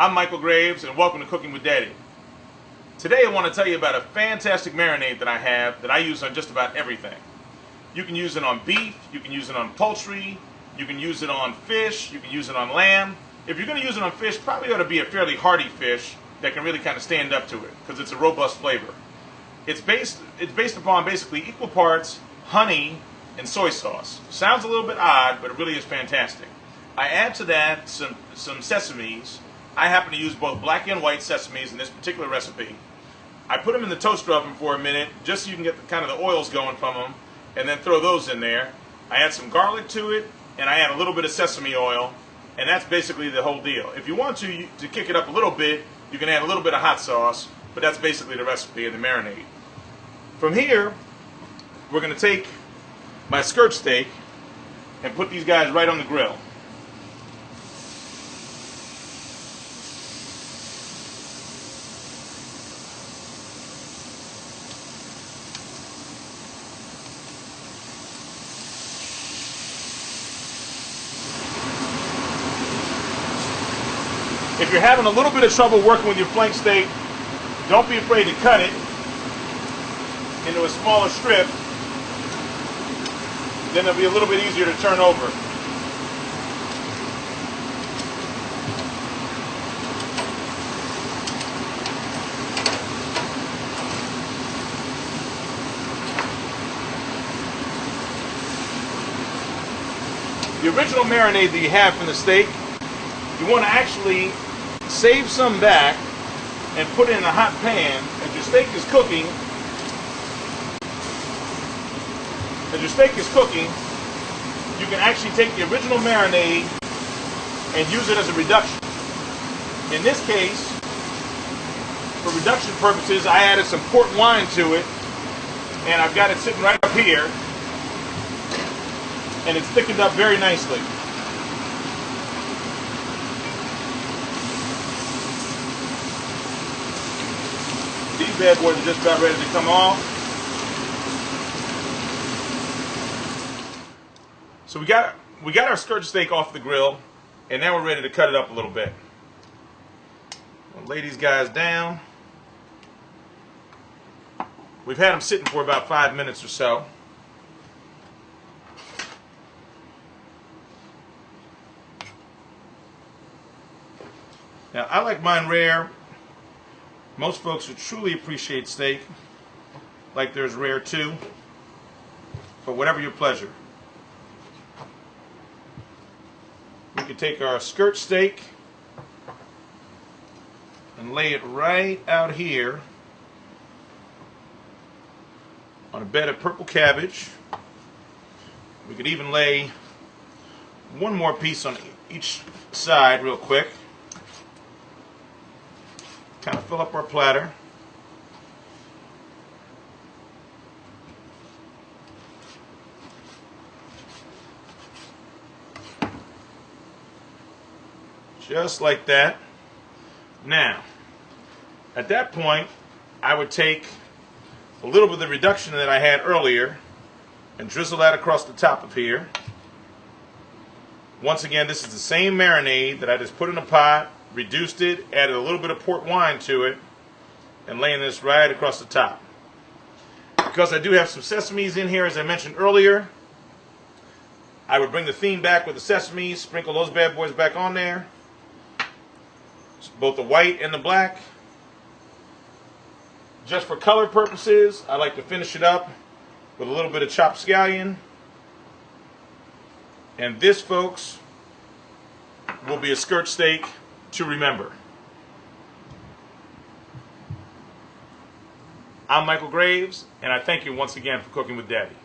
I'm Michael Graves, and welcome to Cooking with Daddy. Today I want to tell you about a fantastic marinade that I have that I use on just about everything. You can use it on beef, you can use it on poultry, you can use it on fish, you can use it on lamb. If you're going to use it on fish, probably ought to be a fairly hearty fish that can really kind of stand up to it because it's a robust flavor. It's based upon basically equal parts honey and soy sauce. Sounds a little bit odd, but it really is fantastic. I add to that some sesames. I happen to use both black and white sesames in this particular recipe. I put them in the toaster oven for a minute just so you can get kind of the oils going from them, and then throw those in there. I add some garlic to it, and I add a little bit of sesame oil, and that's basically the whole deal. If you want to kick it up a little bit, you can add a little bit of hot sauce, but that's basically the recipe of the marinade. From here, we're going to take my skirt steak and put these guys right on the grill. If you're having a little bit of trouble working with your flank steak, don't be afraid to cut it into a smaller strip. Then it'll be a little bit easier to turn over. The original marinade that you have from the steak, you want to actually save some back and put it in a hot pan. As your steak is cooking, you can actually take the original marinade and use it as a reduction. In this case, for reduction purposes, I added some port wine to it, and I've got it sitting right up here, and it's thickened up very nicely. These bad boys are just about ready to come off. So we got our skirt steak off the grill, and now we're ready to cut it up a little bit. We'll lay these guys down. We've had them sitting for about 5 minutes or so. Now I like mine rare. Most folks who truly appreciate steak like theirs rare too, but whatever your pleasure. We can take our skirt steak and lay it right out here on a bed of purple cabbage. We could even lay one more piece on each side real quick. Kind of fill up our platter. Just like that. Now, at that point, I would take a little bit of the reduction that I had earlier and drizzle that across the top of here. Once again, this is the same marinade that I just put in a pot, reduced it, added a little bit of port wine to it, and laying this right across the top. Because I do have some sesames in here, as I mentioned earlier, I would bring the theme back with the sesames, sprinkle those bad boys back on there, both the white and the black. Just for color purposes, I like to finish it up with a little bit of chopped scallion. And this, folks, will be a skirt steak to remember. I'm Michael Graves, and I thank you once again for Cooking with Daddy.